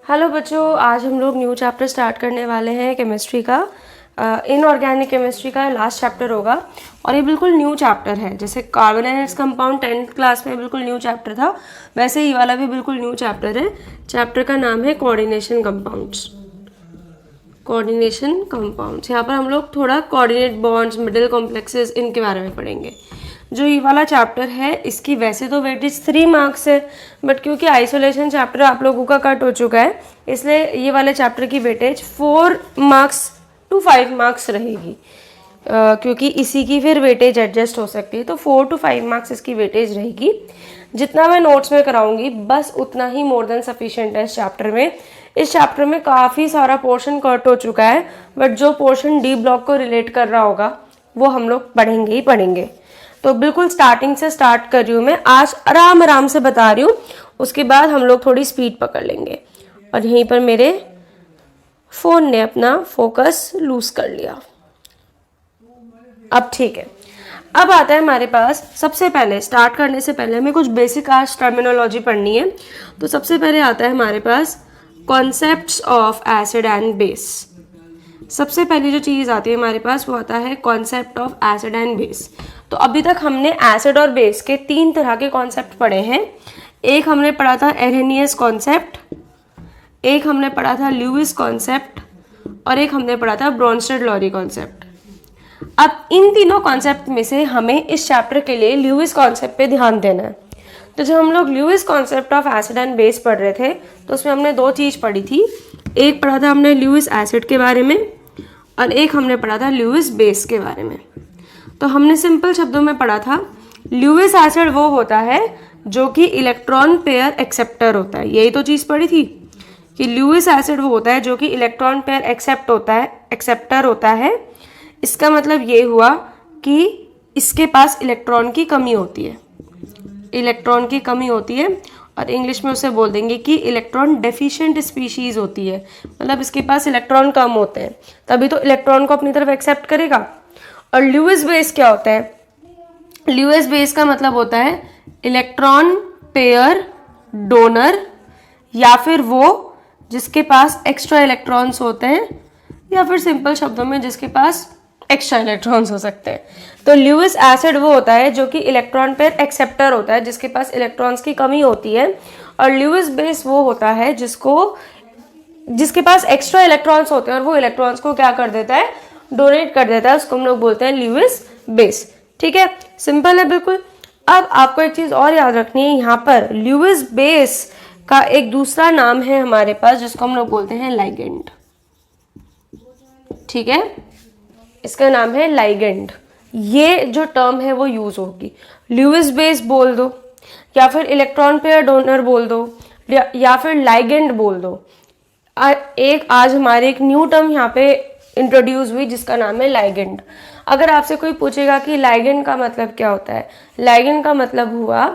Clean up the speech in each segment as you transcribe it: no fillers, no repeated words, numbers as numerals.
Hello बच्चों, आज हम लोग न्यू चैप्टर स्टार्ट करने वाले हैं केमिस्ट्री का। इनऑर्गेनिक केमिस्ट्री का लास्ट चैप्टर होगा और ये बिल्कुल न्यू चैप्टर है। जैसे carbon and its compound 10th class में बिल्कुल न्यू चैप्टर था, वैसे ही वाला भी बिल्कुल न्यू चैप्टर है। चैप्टर का नाम है कोऑर्डिनेशन कंपाउंड्स। कोऑर्डिनेशन कंपाउंड्स, यहाँ पर हम लोग थोड़ा कोऑर्डिनेट बॉन्ड्स, मिडिल कॉम्प्लेक्सेस, इनके बारे में पढ़ेंगे। जो ये वाला चैप्टर है इसकी वैसे तो वेटेज 3 मार्क्स है, बट क्योंकि आइसोलेशन चैप्टर आप लोगों का कट हो चुका है, इसलिए ये वाले चैप्टर की वेटेज 4 मार्क्स to 5 मार्क्स रहेगी। क्योंकि इसी की फिर वेटेज एडजस्ट हो सकती है, तो 4 to 5 मार्क्स इसकी वेटेज रहेगी। जितना मैं नोट्स में कराऊंगी बस उतना ही मोर देन सफिशिएंट है इस चैप्टर में। इस चैप्टर में काफ़ी सारा पोर्शन कट हो चुका है, बट जो पोर्शन डी ब्लॉक को रिलेट कर रहा होगा वो हम लोग पढ़ेंगे ही पढ़ेंगे। तो बिल्कुल स्टार्टिंग से स्टार्ट कर रही हूँ मैं, आज आराम आराम से बता रही हूँ, उसके बाद हम लोग थोड़ी स्पीड पकड़ लेंगे। और यहीं पर मेरे फ़ोन ने अपना फोकस लूज कर लिया। अब ठीक है, अब आता है हमारे पास, सबसे पहले स्टार्ट करने से पहले हमें कुछ बेसिक आज टर्मिनोलॉजी पढ़नी है। तो सबसे पहले आता है हमारे पास concepts of acid and base. सबसे पहली जो चीज़ आती है हमारे पास वो आता है concept of acid and base. तो अभी तक हमने एसिड और बेस के 3 तरह के कॉन्सेप्ट पढ़े हैं। एक हमने पढ़ा था एरेनियस कॉन्सेप्ट, एक हमने पढ़ा था ल्यूइस कॉन्सेप्ट, और एक हमने पढ़ा था ब्रोंस्टेड-लॉरी कॉन्सेप्ट। अब इन तीनों कॉन्सेप्ट में से हमें इस चैप्टर के लिए ल्यूइस कॉन्सेप्ट पे ध्यान देना है। तो जब हम लोग Lewis concept of acid and base पढ़ रहे थे तो उसमें हमने 2 चीज़ पढ़ी थी। एक पढ़ा था हमने ल्यूइस एसिड के बारे में और एक हमने पढ़ा था ल्यूइस बेस के बारे में। तो हमने सिंपल शब्दों में पढ़ा था ल्यूइस एसिड वो होता है जो कि इलेक्ट्रॉन पेयर एक्सेप्टर होता है। यही तो चीज़ पढ़ी थी कि ल्यूइस एसिड वो होता है जो कि इलेक्ट्रॉन पेयर एक्सेप्टर होता है। इसका मतलब ये हुआ कि इसके पास इलेक्ट्रॉन की कमी होती है, इलेक्ट्रॉन की कमी होती है, और इंग्लिश में उसे बोल देंगे कि इलेक्ट्रॉन डेफिशिएंट स्पीशीज होती है। मतलब इसके पास इलेक्ट्रॉन कम होते हैं, तभी तो इलेक्ट्रॉन को अपनी तरफ एक्सेप्ट करेगा। और ल्यूइस बेस क्या होता है? ल्यूइस बेस का मतलब होता है इलेक्ट्रॉन पेयर डोनर, या फिर वो जिसके पास एक्स्ट्रा इलेक्ट्रॉन्स होते हैं, या फिर सिंपल शब्दों में जिसके पास एक्स्ट्रा इलेक्ट्रॉन्स हो सकते हैं। तो ल्यूइस एसिड वो होता है जो कि इलेक्ट्रॉन पेयर एक्सेप्टर होता है, जिसके पास इलेक्ट्रॉन्स की कमी होती है। और ल्यूइस बेस वो होता है जिसके पास एक्स्ट्रा इलेक्ट्रॉन्स होते हैं और वो इलेक्ट्रॉन्स को क्या कर देता है, डोनेट कर देता है। उसको हम लोग बोलते हैं ल्यूइस बेस। ठीक है, सिंपल है बिल्कुल। अब आपको एक चीज और याद रखनी है, यहाँ पर ल्यूइस बेस का एक दूसरा नाम है हमारे पास जिसको हम लोग बोलते हैं लाइगेंड। ठीक है, इसका नाम है लाइगेंड। ये जो टर्म है वो यूज होगी, ल्यूइस बेस बोल दो, या फिर इलेक्ट्रॉन पेयर डोनर बोल दो, या फिर लाइगेंड बोल दो। आज हमारे एक न्यू टर्म यहाँ पे इंट्रोड्यूस हुई जिसका नाम है लाइगेंड। अगर आपसे कोई पूछेगा कि लाइगेंड का मतलब क्या होता है, लाइगेंड का मतलब हुआ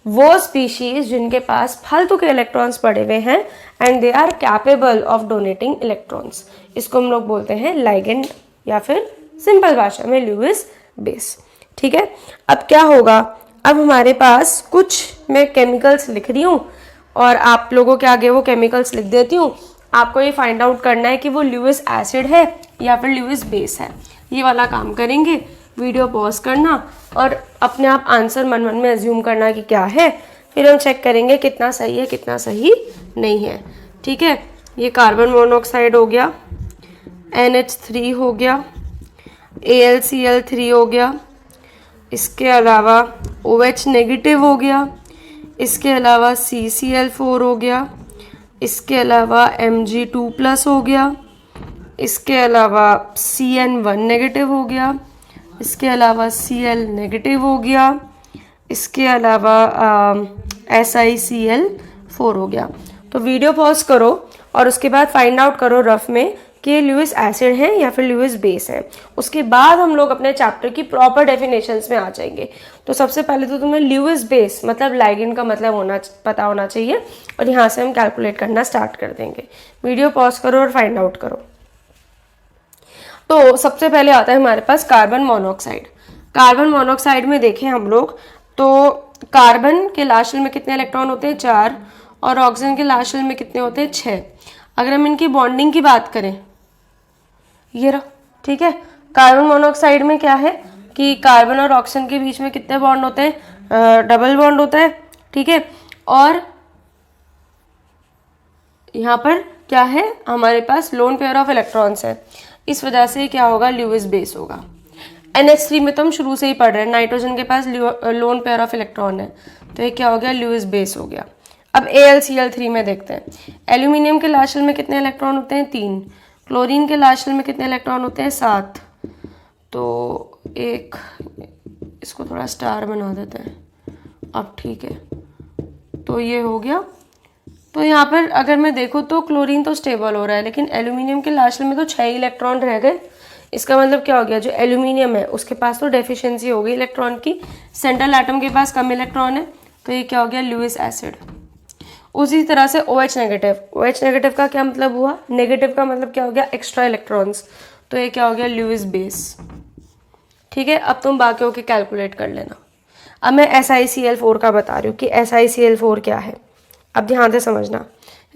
वो स्पीशीज जिनके पास फालतू के इलेक्ट्रॉन्स पड़े हुए हैं and they are capable of donating electrons. इसको हम लोग बोलते हैं लाइगेंड, या फिर सिंपल भाषा में ल्यूइस बेस। ठीक है, अब क्या होगा, अब हमारे पास कुछ मैं केमिकल्स लिख रही हूँ और आप लोगों के आगे वो केमिकल्स लिख देती हूँ। आपको ये फाइंड आउट करना है कि वो ल्यूइस एसिड है या फिर ल्यूइस बेस है। ये वाला काम करेंगे। वीडियो पॉज करना और अपने आप आंसर मन मन में अज्यूम करना कि क्या है, फिर हम चेक करेंगे कितना सही है कितना सही नहीं है। ठीक है, ये कार्बन मोनोऑक्साइड हो गया, NH3 हो गया, AlCl3 हो गया, इसके अलावा OH नेगेटिव हो गया, इसके अलावा CCl4 हो गया, इसके अलावा Mg2+ हो गया, इसके अलावा CN1 नेगेटिव हो गया, इसके अलावा Cl नेगेटिव हो गया, इसके अलावा SiCl4 हो गया। तो वीडियो पॉज करो और उसके बाद फाइंड आउट करो रफ में कि ये ल्यूइस एसिड है या फिर ल्यूइस बेस है। उसके बाद हम लोग अपने चैप्टर की प्रॉपर डेफिनेशंस में आ जाएंगे। तो सबसे पहले तो तुम्हें ल्यूइस बेस मतलब लाइगेंड का मतलब पता होना चाहिए, और यहाँ से हम कैलकुलेट करना स्टार्ट कर देंगे। वीडियो पॉज करो और फाइंड आउट करो। तो सबसे पहले आता है हमारे पास कार्बन मोनोऑक्साइड। कार्बन मोनोऑक्साइड में देखें हम लोग तो कार्बन के लास्ट शेल में कितने इलेक्ट्रॉन होते हैं, 4, और ऑक्सीजन के लास्ट शेल में कितने होते हैं 6। अगर हम इनकी बॉन्डिंग की बात करें, ये रहा, ठीक है। कार्बन मोनोऑक्साइड में क्या है कि कार्बन और ऑक्सीजन के बीच में कितने बॉन्ड होते हैं, डबल बॉन्ड होता है, ठीक है। और यहाँ पर क्या है, हमारे पास लोन पेयर ऑफ इलेक्ट्रॉन्स है, इस वजह से क्या होगा, ल्यूइस बेस होगा। NH3 में तो हम शुरू से ही पढ़ रहे हैं, नाइट्रोजन के पास लोन पेयर ऑफ इलेक्ट्रॉन है, तो ये क्या हो गया, ल्यूइस बेस हो गया। अब AlCl3 में देखते हैं, एल्यूमिनियम के लास्ट शेल में कितने इलेक्ट्रॉन होते हैं 3, क्लोरीन के लास्ट शेल में कितने इलेक्ट्रॉन होते हैं 7। तो एक इसको थोड़ा स्टार बना देते हैं, अब ठीक है, तो ये हो गया। तो यहाँ पर अगर मैं देखूँ तो क्लोरीन तो स्टेबल हो रहा है, लेकिन एल्यूमिनियम के लास्ट में तो 6 इलेक्ट्रॉन रह गए। इसका मतलब क्या हो गया, जो एल्यूमिनियम है उसके पास तो डेफिशिएंसी हो गई इलेक्ट्रॉन की, सेंट्रल एटम के पास कम इलेक्ट्रॉन है, तो ये क्या हो गया, ल्यूइस एसिड। उसी तरह से OH नेगेटिव, OH नेगेटिव का क्या मतलब हुआ, नेगेटिव का मतलब क्या हो गया, एक्स्ट्रा इलेक्ट्रॉन्स, तो ये क्या हो गया, ल्यूइस बेस, ठीक है। अब तुम बाकियों के कैलकुलेट कर लेना। अब मैं SiCl4 का बता रही हूँ कि SiCl4 क्या है। अब ध्यान से समझना,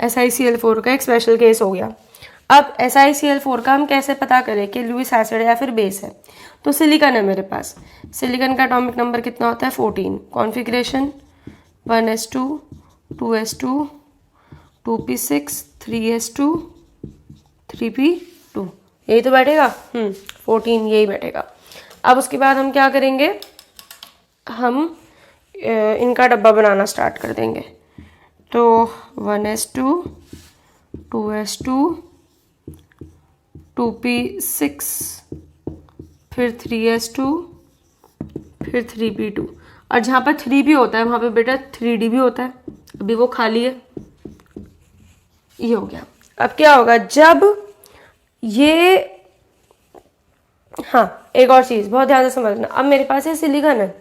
SiCl4 का एक स्पेशल केस हो गया। अब SiCl4 का हम कैसे पता करें कि ल्यूइस एसिड या फिर बेस है। तो सिलिकॉन है मेरे पास, सिलिकॉन का एटॉमिक नंबर कितना होता है 14, configuration 1s2 2s2 2p6 3s2 3p2, यही तो बैठेगा, 14 यही बैठेगा। अब उसके बाद हम क्या करेंगे, हम इनका डब्बा बनाना स्टार्ट कर देंगे। तो 1s2 2s2 2p6 फिर 3s2 फिर 3p2, और जहाँ पर 3p होता है वहाँ पे बेटा 3d भी होता है, अभी वो खाली है, ये हो गया। अब क्या होगा जब ये, हाँ एक और चीज़ बहुत ध्यान से समझना, अब मेरे पास ये सिलिकॉन है,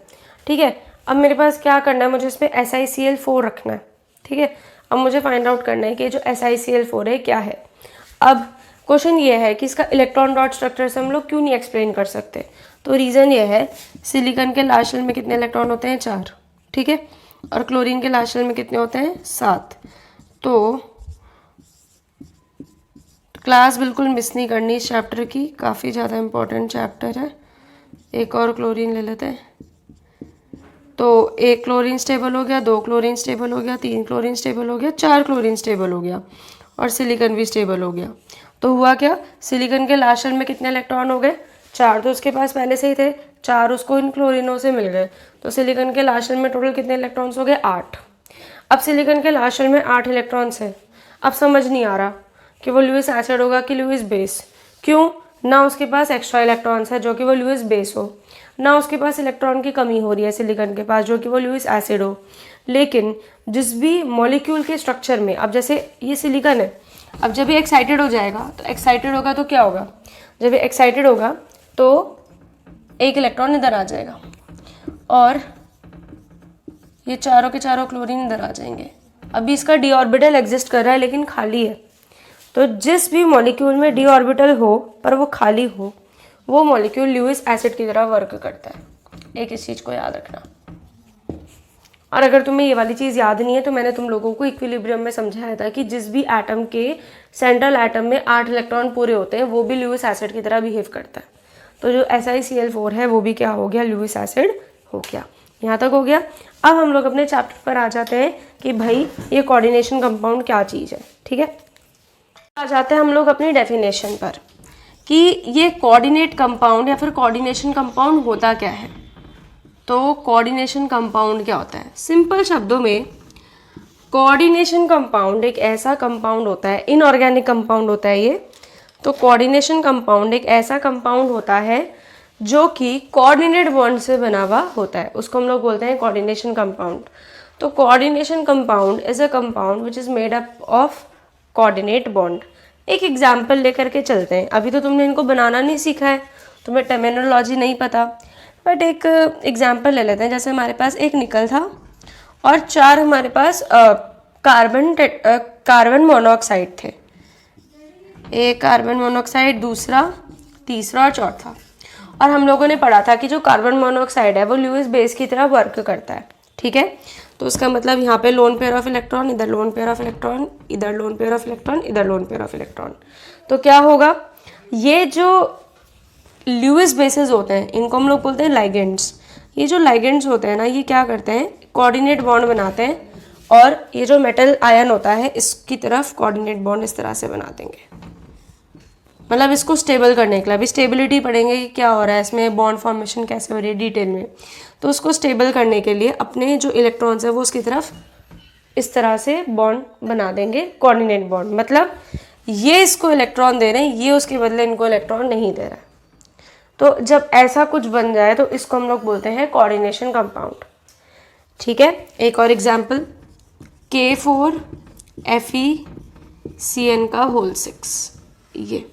ठीक है। अब मेरे पास क्या करना है, मुझे इसमें SiCl4 रखना है, ठीक है। अब मुझे फाइंड आउट करना है कि जो SiCl4 है क्या है। अब क्वेश्चन ये है कि इसका इलेक्ट्रॉन डॉट स्ट्रक्चर से हम लोग क्यों नहीं एक्सप्लेन कर सकते, तो रीज़न ये है, सिलिकॉन के लास्ट शेल में कितने इलेक्ट्रॉन होते हैं 4, ठीक है, और क्लोरीन के लास्ट शेल में कितने होते हैं 7। तो क्लास बिल्कुल मिस नहीं करनी इस चैप्टर की, काफ़ी ज़्यादा इम्पोर्टेंट चैप्टर है। एक और क्लोरीन ले लेते हैं, तो एक क्लोरीन स्टेबल हो गया, 2 क्लोरीन स्टेबल हो गया, 3 क्लोरीन स्टेबल हो गया, 4 क्लोरीन स्टेबल हो गया, और सिलिकॉन भी स्टेबल हो गया। तो हुआ क्या, सिलिकॉन के लास्ट शेल में कितने इलेक्ट्रॉन हो गए 4, तो उसके पास पहले से ही थे 4, उसको इन क्लोरीनों से मिल गए, तो सिलिकॉन के लास्ट शेल में टोटल कितने इलेक्ट्रॉन्स हो गए 8। अब सिलिकॉन के लास्ट शेल में 8 इलेक्ट्रॉन्स हैं। अब समझ नहीं आ रहा कि वो ल्यूइस एसिड होगा कि ल्यूइस बेस, क्यों, ना उसके पास एक्स्ट्रा इलेक्ट्रॉन्स है जो कि वो ल्यूइस बेस हो, ना उसके पास इलेक्ट्रॉन की कमी हो रही है सिलिकॉन के पास जो कि वो ल्यूइस एसिड हो। लेकिन जिस भी मॉलिक्यूल के स्ट्रक्चर में, अब जैसे ये सिलिकॉन है, अब जब ये एक्साइटेड हो जाएगा तो एक्साइटेड होगा तो क्या होगा, जब ये एक्साइटेड होगा तो एक इलेक्ट्रॉन इधर आ जाएगा और ये चारों के चारों क्लोरीन इधर आ जाएंगे। अभी इसका डी ऑर्बिटल एग्जिस्ट कर रहा है लेकिन खाली है, तो जिस भी मॉलिक्यूल में डी ऑर्बिटल हो पर वो खाली हो, वो मॉलिक्यूल ल्यूइस एसिड की तरह वर्क करता है। एक इस चीज़ को याद रखना। और अगर तुम्हें ये वाली चीज़ याद नहीं है तो मैंने तुम लोगों को इक्विलिब्रियम में समझाया था कि जिस भी एटम के सेंट्रल एटम में 8 इलेक्ट्रॉन पूरे होते हैं वो भी ल्यूइस एसिड की तरह बिहेव करता है। तो जो SiCl4 है वो भी क्या हो गया, ल्यूइस एसिड हो गया। यहाँ तक हो गया। अब हम लोग अपने चैप्टर पर आ जाते हैं कि भाई ये कोऑर्डिनेशन कंपाउंड क्या चीज़ है, ठीक है। आ जाते हैं हम लोग अपनी डेफिनेशन पर कि ये कोऑर्डिनेट कंपाउंड या फिर कोऑर्डिनेशन कंपाउंड होता क्या है। तो कोऑर्डिनेशन कंपाउंड क्या होता है, सिंपल शब्दों में कोऑर्डिनेशन कंपाउंड एक ऐसा कंपाउंड होता है, इनऑर्गेनिक कंपाउंड होता है ये। तो कोऑर्डिनेशन कंपाउंड एक ऐसा कंपाउंड होता है जो कि कोऑर्डिनेट बॉन्ड से बना हुआ होता है, उसको हम लोग बोलते हैं कोऑर्डिनेशन कंपाउंड। तो coordination compound is a compound which is made up of coordinate bond. एक एग्जाम्पल लेकर के चलते हैं। अभी तो तुमने इनको बनाना नहीं सीखा है, तुम्हें टर्मिनोलॉजी नहीं पता, बट एक एग्जाम्पल ले लेते हैं। जैसे हमारे पास एक निकल था और 4 हमारे पास कार्बन मोनोऑक्साइड थे, एक कार्बन मोनोऑक्साइड, दूसरा, तीसरा और चौथा। और हम लोगों ने पढ़ा था कि जो कार्बन मोनोऑक्साइड है वो ल्यूइस बेस की तरह वर्क करता है, ठीक है। तो उसका मतलब यहाँ पे लोन पेयर ऑफ इलेक्ट्रॉन, इधर लोन पेयर ऑफ इलेक्ट्रॉन, इधर लोन पेयर ऑफ इलेक्ट्रॉन, इधर लोन पेयर ऑफ इलेक्ट्रॉन। तो क्या होगा, ये जो ल्यूइस बेसेस होते हैं इनको हम लोग बोलते हैं लाइगेंड्स। ये जो लाइगेंड्स होते हैं ना, ये क्या करते हैं, कोऑर्डिनेट बॉन्ड बनाते हैं, और ये जो मेटल आयन होता है इसकी तरफ कोऑर्डिनेट बॉन्ड इस तरह से बना देंगे, मतलब इसको स्टेबल करने के लिए। अभी स्टेबिलिटी पढ़ेंगे कि क्या हो रहा है इसमें, बॉन्ड फॉर्मेशन कैसे हो रही है डिटेल में। तो उसको स्टेबल करने के लिए अपने जो इलेक्ट्रॉन्स है वो उसकी तरफ इस तरह से बॉन्ड बना देंगे, कोऑर्डिनेट बॉन्ड। मतलब ये इसको इलेक्ट्रॉन दे रहे हैं, ये उसके बदले इनको इलेक्ट्रॉन नहीं दे रहा है। तो जब ऐसा कुछ बन जाए तो इसको हम लोग बोलते हैं कोऑर्डिनेशन कंपाउंड। ठीक है, एक और एग्जाम्पल, K4FeCN का होल 6। ये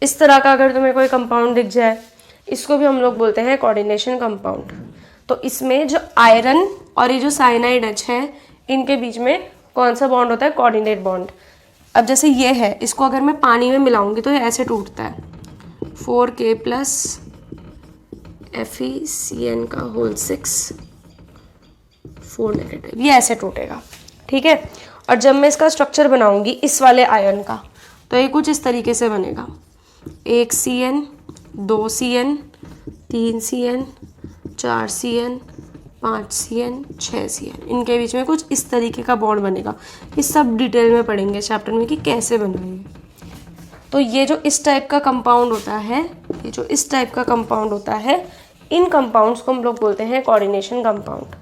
इस तरह का अगर तुम्हें कोई कंपाउंड दिख जाए, इसको भी हम लोग बोलते हैं कोऑर्डिनेशन कंपाउंड। तो इसमें जो आयरन और ये जो साइनाइड H है, इनके बीच में कौन सा बॉन्ड होता है, कोऑर्डिनेट बॉन्ड। अब जैसे ये है, इसको अगर मैं पानी में मिलाऊंगी तो ये ऐसे टूटता है, 4K + FeCN का होल 6 4 नेगेटिव, ये ऐसे टूटेगा। ठीक है, और जब मैं इसका स्ट्रक्चर बनाऊंगी इस वाले आयन का, तो ये कुछ इस तरीके से बनेगा, 1 CN 2 CN 3 CN 4 CN 5 CN 6 CN, इनके बीच में कुछ इस तरीके का बॉन्ड बनेगा। ये सब डिटेल में पढ़ेंगे चैप्टर में कि कैसे बनाएंगे। तो ये जो इस टाइप का कंपाउंड होता है, ये जो इस टाइप का कंपाउंड होता है, इन कंपाउंड्स को हम लोग बोलते हैं कोऑर्डिनेशन कंपाउंड।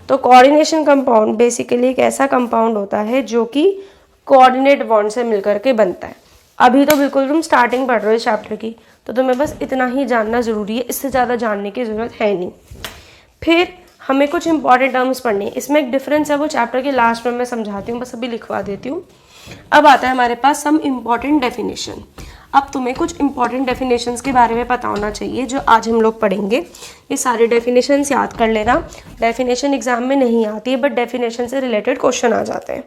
तो कोऑर्डिनेशन कंपाउंड बेसिकली एक ऐसा कंपाउंड होता है जो कि कोऑर्डिनेट बॉन्ड से मिलकर के बनता है। अभी तो बिल्कुल तुम स्टार्टिंग पढ़ रहे हो इस चैप्टर की, तो तुम्हें बस इतना ही जानना ज़रूरी है, इससे ज़्यादा जानने की ज़रूरत है नहीं। फिर हमें कुछ इंपॉर्टेंट टर्म्स पढ़नी है, इसमें एक डिफरेंस है, वो चैप्टर के लास्ट में मैं समझाती हूँ, बस अभी लिखवा देती हूँ। अब आता है हमारे पास सम इम्पॉर्टेंट डेफिनेशन। अब तुम्हें कुछ इंपॉर्टेंट डेफिनेशंस के बारे में पता होना चाहिए जो आज हम लोग पढ़ेंगे। ये सारे डेफिनेशंस याद कर लेना, डेफिनेशन एग्जाम में नहीं आती है बट डेफिनेशन से रिलेटेड क्वेश्चन आ जाते हैं।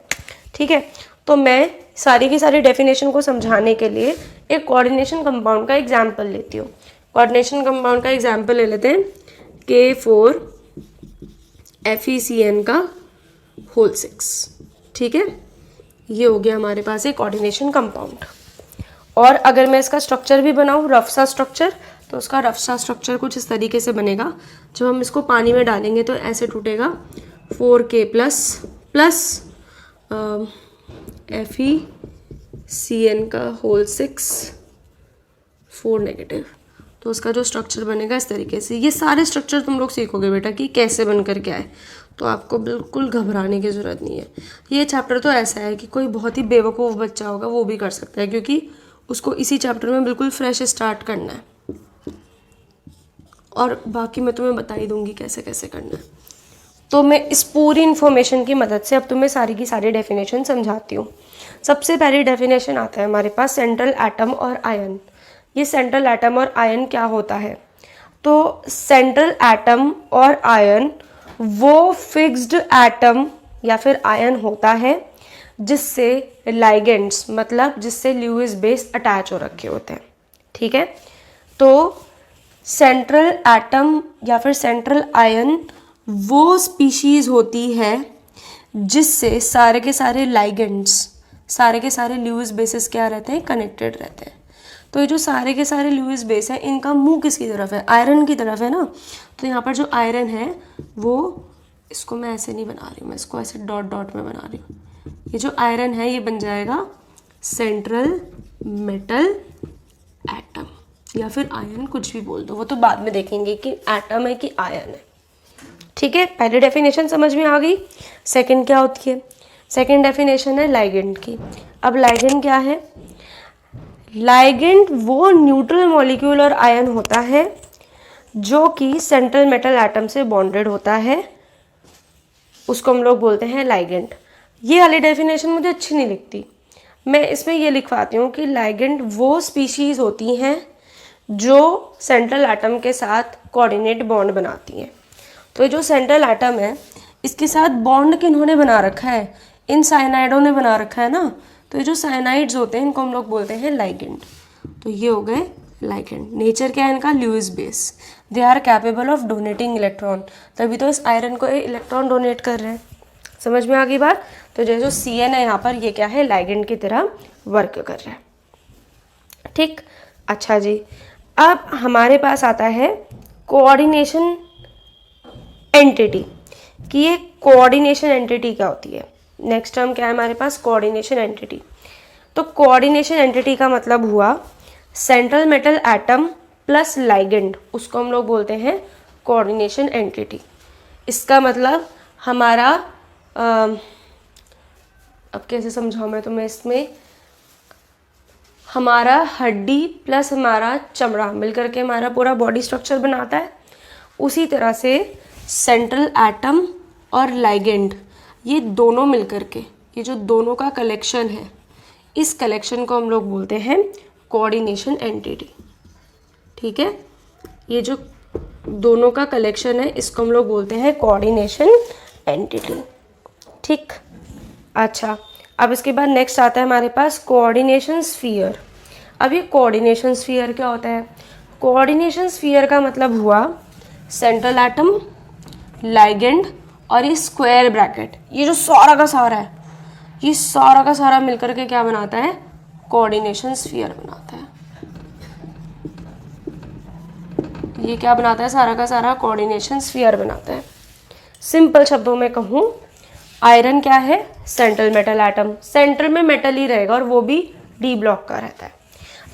ठीक है, तो मैं सारी की सारी डेफिनेशन को समझाने के लिए एक कोऑर्डिनेशन कंपाउंड का एग्जाम्पल लेती हूँ। कोऑर्डिनेशन कंपाउंड का एग्जाम्पल ले लेते हैं, K4FeCN का होल 6। ठीक है, ये हो गया हमारे पास एक कोऑर्डिनेशन कंपाउंड। और अगर मैं इसका स्ट्रक्चर भी बनाऊँ, रफ सा स्ट्रक्चर, तो उसका रफ सा स्ट्रक्चर कुछ इस तरीके से बनेगा। जब हम इसको पानी में डालेंगे तो ऐसे टूटेगा, 4K + FeCN का होल 6 4 नेगेटिव। तो उसका जो स्ट्रक्चर बनेगा इस तरीके से। ये सारे स्ट्रक्चर तुम लोग सीखोगे बेटा कि कैसे बनकर क्या है, तो आपको बिल्कुल घबराने की ज़रूरत नहीं है। ये चैप्टर तो ऐसा है कि कोई बहुत ही बेवकूफ़ बच्चा होगा वो भी कर सकता है, क्योंकि उसको इसी चैप्टर में बिल्कुल फ्रेश स्टार्ट करना है, और बाकी मैं तुम्हें बता ही दूंगी कैसे कैसे करना है। तो मैं इस पूरी इन्फॉर्मेशन की मदद से अब तुम्हें सारी की सारी डेफिनेशन समझाती हूँ। सबसे पहली डेफिनेशन आता है हमारे पास सेंट्रल एटम और आयन। ये सेंट्रल एटम और आयन क्या होता है, तो सेंट्रल एटम और आयन वो फिक्स्ड एटम या फिर आयन होता है जिससे लाइगेंड्स, मतलब जिससे ल्यूइस बेस अटैच हो रखे होते हैं। ठीक है, तो सेंट्रल एटम या फिर सेंट्रल आयन वो स्पीशीज़ होती है जिससे सारे के सारे लाइगेंड्स, सारे के सारे ल्यूइस बेसेस क्या रहते हैं, कनेक्टेड रहते हैं। तो ये जो सारे के सारे ल्यूइस बेस है, इनका मुंह किसकी तरफ है, आयरन की तरफ है ना। तो यहाँ पर जो आयरन है वो, इसको मैं ऐसे नहीं बना रही हूँ, मैं इसको ऐसे डॉट डॉट में बना रही हूँ। ये जो आयरन है ये बन जाएगा सेंट्रल मेटल एटम, या फिर आयन, कुछ भी बोल दो, वो तो बाद में देखेंगे कि एटम है कि आयन है। ठीक है, पहली डेफिनेशन समझ में आ गई। सेकंड क्या होती है, सेकंड डेफिनेशन है लाइगेंड की। अब लाइगेंड क्या है, लाइगेंड वो न्यूट्रल मॉलिक्यूल और आयन होता है जो कि सेंट्रल मेटल एटम से बॉन्डेड होता है, उसको हम लोग बोलते हैं लाइगेंड। ये वाली डेफिनेशन मुझे अच्छी नहीं लिखती, मैं इसमें ये लिखवाती हूँ कि लाइगेंड वो स्पीशीज़ होती हैं जो सेंट्रल एटम के साथ कोऑर्डिनेट बॉन्ड बनाती हैं। तो ये जो सेंट्रल एटम है इसके साथ बॉन्ड किन्होंने बना रखा है, इन साइनाइडों ने बना रखा है ना। तो ये जो साइनाइड्स होते हैं इनको हम लोग बोलते हैं लाइगेंड। तो ये हो गए लाइगेंड। नेचर क्या है इनका? Lewis base. They are capable of donating electron, तभी तो इस आयरन को इलेक्ट्रॉन डोनेट कर रहे हैं। समझ में आ गई बात? तो जो CN है यहाँ पर, ये क्या है? लाइगेंड की तरह वर्क कर रहा है। ठीक, अच्छा जी। अब हमारे पास आता है कोऑर्डिनेशन एंटिटी, कि ये कोऑर्डिनेशन एंटिटी क्या होती है। नेक्स्ट टर्म क्या है हमारे पास? Coordination entity. तो कोऑर्डिनेशन एंटिटी का मतलब हुआ central metal atom plus ligand, उसको हम लोग बोलते हैं कोऑर्डिनेशन एंटिटी। इसका मतलब हमारा अब कैसे समझाऊं मैं तुम्हें इसमें, हमारा हड्डी प्लस हमारा चमड़ा मिलकर के हमारा पूरा बॉडी स्ट्रक्चर बनाता है। उसी तरह से सेंट्रल एटम और लाइगेंड, ये दोनों मिलकर के, ये जो दोनों का कलेक्शन है, इस कलेक्शन को हम लोग बोलते हैं कोऑर्डिनेशन एंटिटी। ठीक है, ये जो दोनों का कलेक्शन है इसको हम लोग बोलते हैं कोऑर्डिनेशन एंटिटी। ठीक, अच्छा। अब इसके बाद नेक्स्ट आता है हमारे पास कोऑर्डिनेशन स्फीयर। अब ये कोऑर्डिनेशन स्फीयर क्या होता है? कोऑर्डिनेशन स्फीयर का मतलब हुआ सेंट्रल एटम, लाइगेंड और ये स्क्वायर ब्रैकेट, ये जो सारा का सारा है, ये सारा का सारा मिलकर के क्या बनाता है? कोऑर्डिनेशन स्फीयर बनाता है। ये क्या बनाता है? सारा का सारा कोऑर्डिनेशन स्फीयर बनाता है। सिंपल शब्दों में कहूँ, आयरन क्या है? सेंट्रल मेटल एटम, सेंटर में मेटल ही रहेगा और वो भी डी ब्लॉक का रहता है।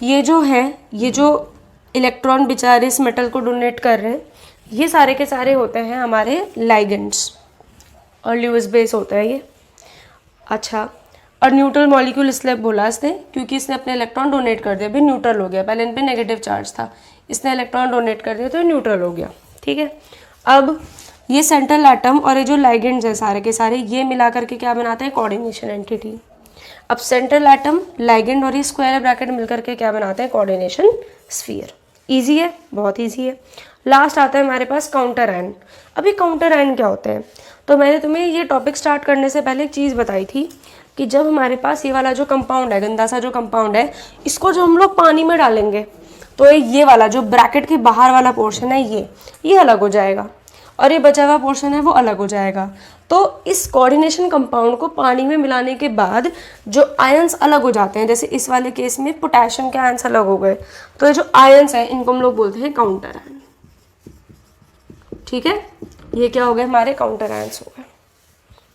ये जो है, ये जो इलेक्ट्रॉन बेचारे इस मेटल को डोनेट कर रहे हैं, ये सारे के सारे होते हैं हमारे लाइगेंड्स और ल्यूइस बेस होता है ये। अच्छा, और न्यूट्रल मॉलिक्यूल इसलिए बोला इसने क्योंकि इसने अपने इलेक्ट्रॉन डोनेट कर दिया, अभी न्यूट्रल हो गया। पहले इन पे नेगेटिव चार्ज था, इसने इलेक्ट्रॉन डोनेट कर दिया तो न्यूट्रल हो गया। ठीक है, अब ये सेंट्रल एटम और ये जो लाइगेंड्स है सारे के सारे, ये मिला करके क्या बनाते हैं? Coordination entity. अब सेंट्रल एटम, लाइगेंड और ये स्क्वायर ब्रैकेट मिलकर के क्या बनाते हैं? Coordination sphere. इजी है, बहुत इजी है। लास्ट आता है हमारे पास काउंटर आयन। अभी काउंटर आयन क्या होते हैं? तो मैंने तुम्हें ये टॉपिक स्टार्ट करने से पहले एक चीज़ बताई थी कि जब हमारे पास ये वाला जो कंपाउंड है, गंदा सा जो कंपाउंड है, इसको जब हम लोग पानी में डालेंगे तो ये वाला जो ब्रैकेट के बाहर वाला पोर्शन है ये अलग हो जाएगा और ये बचा हुआ पोर्शन है वो अलग हो जाएगा। तो इस कोऑर्डिनेशन कंपाउंड को पानी में मिलाने के बाद जो आयंस अलग हो जाते हैं, जैसे इस वाले केस में पोटेशियम के आयंस अलग हो गए, तो ये जो आयंस हैं इनको हम लोग बोलते हैं काउंटर आयन। ठीक है, ये क्या हो गए? हमारे काउंटर आयंस हो गए।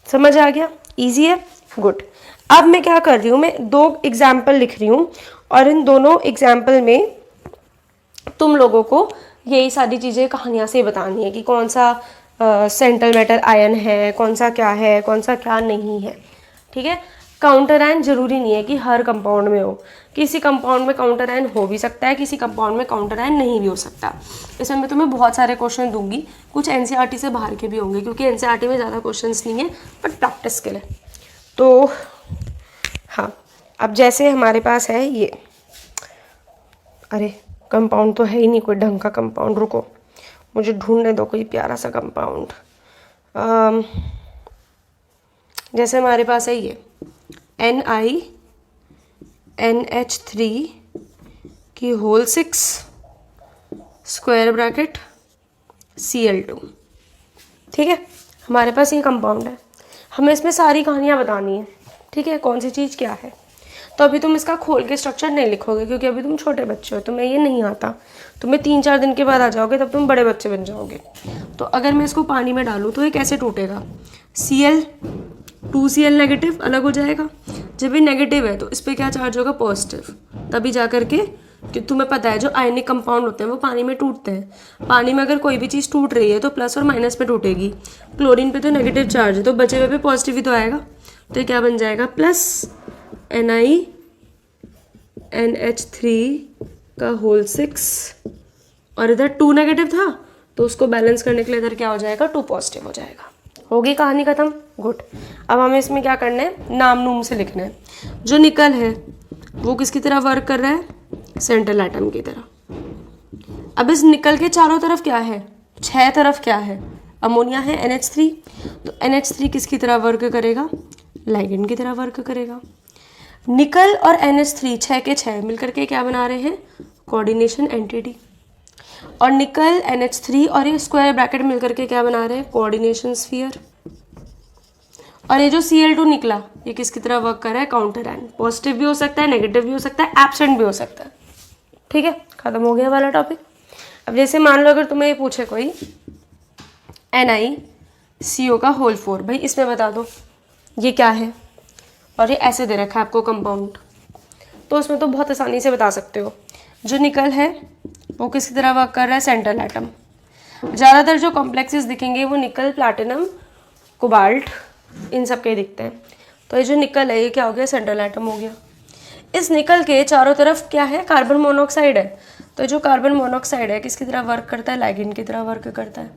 समझ आ गया? इजी है, गुड। अब मैं क्या कर रही हूँ, मैं 2 एग्जाम्पल लिख रही हूँ और इन दोनों एग्जाम्पल में तुम लोगों को यही सारी चीज़ें कहानियाँ से बतानी है कि कौन सा सेंट्रल मेटल आयन है, कौन सा क्या है, कौन सा क्या नहीं है। ठीक है, काउंटर आयन जरूरी नहीं है कि हर कंपाउंड में हो, किसी कंपाउंड में काउंटर आयन हो भी सकता है, किसी कंपाउंड में काउंटर आयन नहीं भी हो सकता। इसमें मैं तुम्हें बहुत सारे क्वेश्चन दूंगी, कुछ एनसीईआरटी से बाहर के भी होंगे क्योंकि एनसीईआरटी में ज़्यादा क्वेश्चंस नहीं है, बट प्रैक्टिस के लिए। तो हाँ, अब जैसे हमारे पास है ये, अरे कंपाउंड तो है ही नहीं कोई ढंग का कंपाउंड, रुको मुझे ढूंढने दो कोई प्यारा सा कंपाउंड। जैसे हमारे पास है ये NiNH3 की होल 6 स्क्वायर ब्रैकेट Cl2। ठीक है, हमारे पास ये कंपाउंड है, हमें इसमें सारी कहानियाँ बतानी है। ठीक है, कौन सी चीज़ क्या है। तो अभी तुम इसका खोल के स्ट्रक्चर नहीं लिखोगे क्योंकि अभी तुम छोटे बच्चे हो, तुम्हें ये नहीं आता। तुम्हें 3-4 दिन के बाद आ जाओगे तब तुम बड़े बच्चे बन जाओगे। तो अगर मैं इसको पानी में डालूँ तो ये कैसे टूटेगा? Cl 2Cl नेगेटिव अलग हो जाएगा। जब ये नेगेटिव है तो इस पर क्या चार्ज होगा? पॉजिटिव। तभी जा करके, कि तुम्हें पता है जो आयनिक कंपाउंड होते हैं वो पानी में टूटते हैं। पानी में अगर कोई भी चीज़ टूट रही है तो प्लस और माइनस पे टूटेगी। क्लोरीन पे तो नेगेटिव चार्ज है तो बचे हुए पे पॉजिटिव ही तो आएगा। तो ये क्या बन जाएगा? प्लस NiNH3 का होल 6 और इधर 2 नेगेटिव था तो उसको बैलेंस करने के लिए इधर क्या हो जाएगा? 2 पॉजिटिव हो जाएगा। होगी कहानी खत्म, गुड। अब हमें इसमें क्या करना है? नाम नूम से लिखना है। जो निकल है वो किसकी तरह वर्क कर रहा है? सेंट्रल एटम की तरह। अब इस निकल के चारों तरफ क्या है? 6 तरफ क्या है? अमोनिया है NH3, तो NH3 किसकी तरह वर्क करेगा? लाइगेंड की तरह वर्क करेगा। निकल और NH3 6 के 6 मिलकर के क्या बना रहे हैं? Coordination entity. और निकल NH3 और ये स्क्वायर ब्रैकेट मिलकर के क्या बना रहे हैं, कोऑर्डिनेशन स्फीयर। और ये जो Cl2 निकला ये किसकी तरह वर्क कर रहा है, काउंटर आयन। पॉजिटिव भी हो सकता है, नेगेटिव भी हो सकता है, एब्सेंट भी हो सकता है। ठीक है, खत्म हो गया वाला टॉपिक। अब जैसे मान लो अगर तुम्हें ये पूछे कोई NiCO का होल 4, भाई इसमें बता दो ये क्या है, और ये ऐसे दे रखा है आपको कंपाउंड, तो उसमें तो बहुत आसानी से बता सकते हो। जो निकल है वो किसकी तरह वर्क कर रहा है, सेंट्रल एटम। ज़्यादातर जो कॉम्प्लेक्सेस दिखेंगे वो निकल, प्लैटिनम, कोबाल्ट, इन सब के दिखते हैं। तो ये जो निकल है ये क्या हो गया, सेंट्रल एटम हो गया। इस निकल के चारों तरफ क्या है, कार्बन मोनोऑक्साइड है। तो जो कार्बन मोनोऑक्साइड है किसकी तरह वर्क करता है, लाइगेंड की तरह वर्क करता है।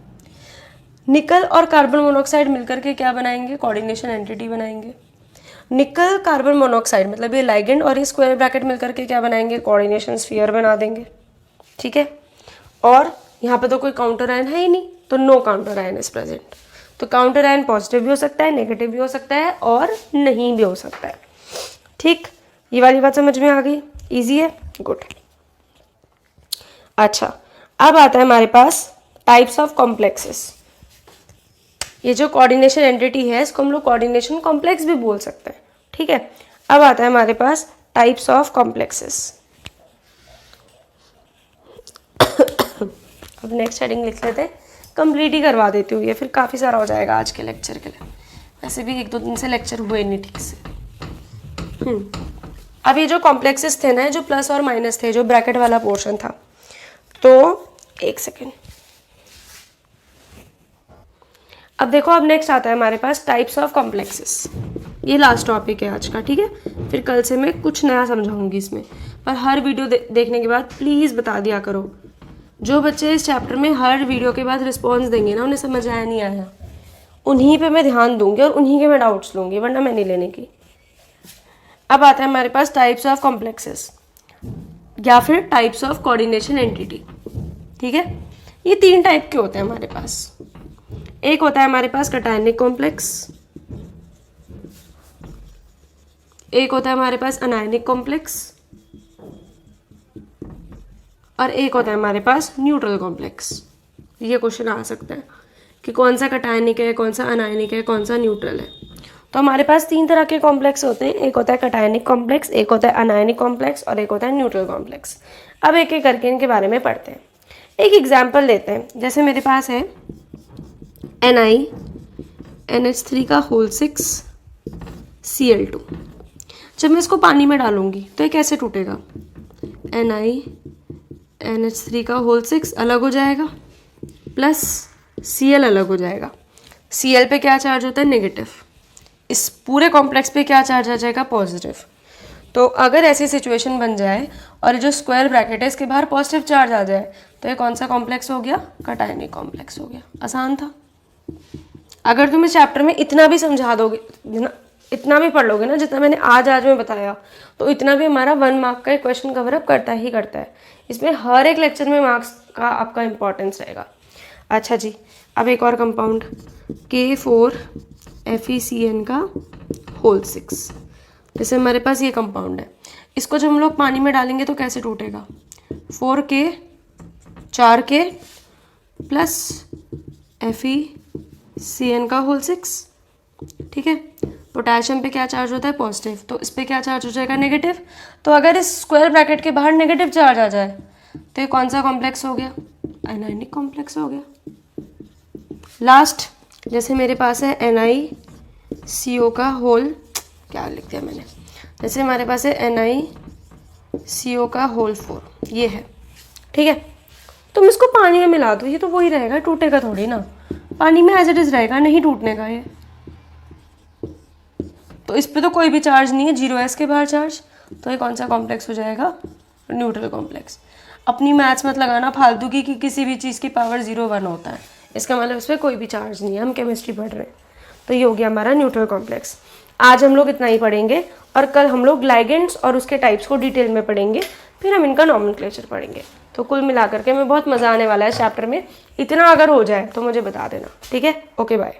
निकल और कार्बन मोनोऑक्साइड मिलकर के क्या बनाएंगे, कोऑर्डिनेशन एंटिटी बनाएंगे। निकल कार्बन मोनोऑक्साइड मतलब ये लाइगेंड और ये स्क्वायर ब्रैकेट मिलकर के क्या बनाएंगे, कोऑर्डिनेशन स्फीयर बना देंगे। ठीक है, और यहाँ पे तो कोई काउंटर आयन है ही नहीं, तो no counter ion is present. तो काउंटर आयन पॉजिटिव भी हो सकता है, नेगेटिव भी हो सकता है और नहीं भी हो सकता है। ठीक, ये वाली बात समझ में आ गई, इजी है, गुड। अच्छा, अब आता है हमारे पास टाइप्स ऑफ कॉम्प्लेक्सेस। ये जो कोऑर्डिनेशन एंटिटी है इसको हम लोग कोऑर्डिनेशन कॉम्प्लेक्स भी बोल सकते हैं। ठीक है, अब आता है हमारे पास टाइप्स ऑफ कॉम्प्लेक्सेस। अब नेक्स्ट हेडिंग लिख लेते हैं, कंप्लीट ही करवा देती हूँ, ये फिर काफ़ी सारा हो जाएगा आज के लेक्चर के लिए। वैसे भी 1-2 दिन से लेक्चर हुए नहीं ठीक से। अब ये जो कॉम्प्लेक्सेस थे ना, जो प्लस और माइनस थे, जो ब्रैकेट वाला पोर्शन था, तो एक सेकेंड। अब देखो, अब नेक्स्ट आता है हमारे पास टाइप्स ऑफ कॉम्प्लेक्सेस। ये लास्ट टॉपिक है आज का, ठीक है। फिर कल से मैं कुछ नया समझाऊंगी इसमें, पर हर वीडियो देखने के बाद प्लीज़ बता दिया करो। जो बच्चे इस चैप्टर में हर वीडियो के बाद रिस्पॉन्स देंगे ना, उन्हें समझ आया नहीं आया, उन्हीं पे मैं ध्यान दूंगी और उन्हीं के मैं डाउट्स लूँगी, वरना मैं नहीं लेने की। अब आता है हमारे पास टाइप्स ऑफ कॉम्प्लेक्सेस या फिर टाइप्स ऑफ कोऑर्डिनेशन एंटिटी। ठीक है, ये 3 टाइप के होते हैं हमारे पास। एक होता है हमारे पास कटायनिक कॉम्प्लेक्स, एक होता है हमारे पास अनायनिक कॉम्प्लेक्स, और एक होता है हमारे पास न्यूट्रल कॉम्प्लेक्स। ये क्वेश्चन आ सकता है कि कौन सा कटायनिक है, कौन सा अनायनिक है, कौन सा न्यूट्रल है। तो हमारे पास 3 तरह के कॉम्प्लेक्स होते हैं, एक होता है कटायनिक कॉम्प्लेक्स, एक होता है अनायनिक कॉम्प्लेक्स और एक होता है न्यूट्रल कॉम्प्लेक्स। अब एक एक करके इनके बारे में पढ़ते हैं। एक एग्जाम्पल लेते हैं, जैसे मेरे पास है NiNH3 का होल 6 Cl2। जब मैं इसको पानी में डालूंगी तो ये कैसे टूटेगा, NiNH3 का होल 6 अलग हो जाएगा प्लस Cl अलग हो जाएगा। Cl पे क्या चार्ज होता है, नेगेटिव। इस पूरे कॉम्प्लेक्स पे क्या चार्ज आ जाएगा, पॉजिटिव। तो अगर ऐसी सिचुएशन बन जाए और जो स्क्वायर ब्रैकेट है इसके बाहर पॉजिटिव चार्ज आ जाए, तो ये कौन सा कॉम्प्लेक्स हो गया, कटायनिक कॉम्प्लेक्स हो गया। आसान था। अगर तुम इस चैप्टर में इतना भी समझा दोगे, इतना भी पढ़ लोगे ना जितना मैंने आज में बताया, तो इतना भी हमारा 1 मार्क का क्वेश्चन कवर अप करता ही करता है। इसमें हर एक लेक्चर में मार्क्स का आपका इंपॉर्टेंस रहेगा। अच्छा जी, अब एक और कंपाउंड K4FeCN का होल 6। जैसे हमारे पास ये कंपाउंड है, इसको जब हम लोग पानी में डालेंगे तो कैसे टूटेगा, 4K प्लस FeCN का होल 6। ठीक है, पोटेशियम पे क्या चार्ज होता है, पॉजिटिव, तो इस पे क्या चार्ज हो जाएगा, नेगेटिव। तो अगर इस स्क्वायर ब्रैकेट के बाहर नेगेटिव चार्ज आ जाए तो ये कौन सा कॉम्प्लेक्स हो गया, अनायनिक कॉम्प्लेक्स हो गया। लास्ट, जैसे मेरे पास है NiCO का होल, क्या लिख दिया मैंने, जैसे हमारे पास है NiCO का होल 4, ये है। ठीक है, तुम इसको पानी में मिला दो, ये तो वही रहेगा, टूटेगा थोड़ी ना, पानी में एज इट इज रहेगा, नहीं टूटने का ये। तो इस पे तो कोई भी चार्ज नहीं है, 0s के बाहर चार्ज, तो ये कौन सा कॉम्प्लेक्स हो जाएगा, न्यूट्रल कॉम्प्लेक्स। अपनी मैथ्स मत लगाना फालतू की कि किसी भी चीज़ की पावर 0 1 होता है, इसका मतलब इस पर कोई भी चार्ज नहीं है, हम केमिस्ट्री पढ़ रहे हैं। तो ये हो गया हमारा न्यूट्रल कॉम्प्लेक्स। आज हम लोग इतना ही पढ़ेंगे और कल हम लोग लाइगेंड्स और उसके टाइप्स को डिटेल में पढ़ेंगे, फिर हम इनका नॉमेनक्लेचर पढ़ेंगे। तो कुल मिलाकर के मैं बहुत मज़ा आने वाला है चैप्टर में। इतना अगर हो जाए तो मुझे बता देना, ठीक है। Okay bye.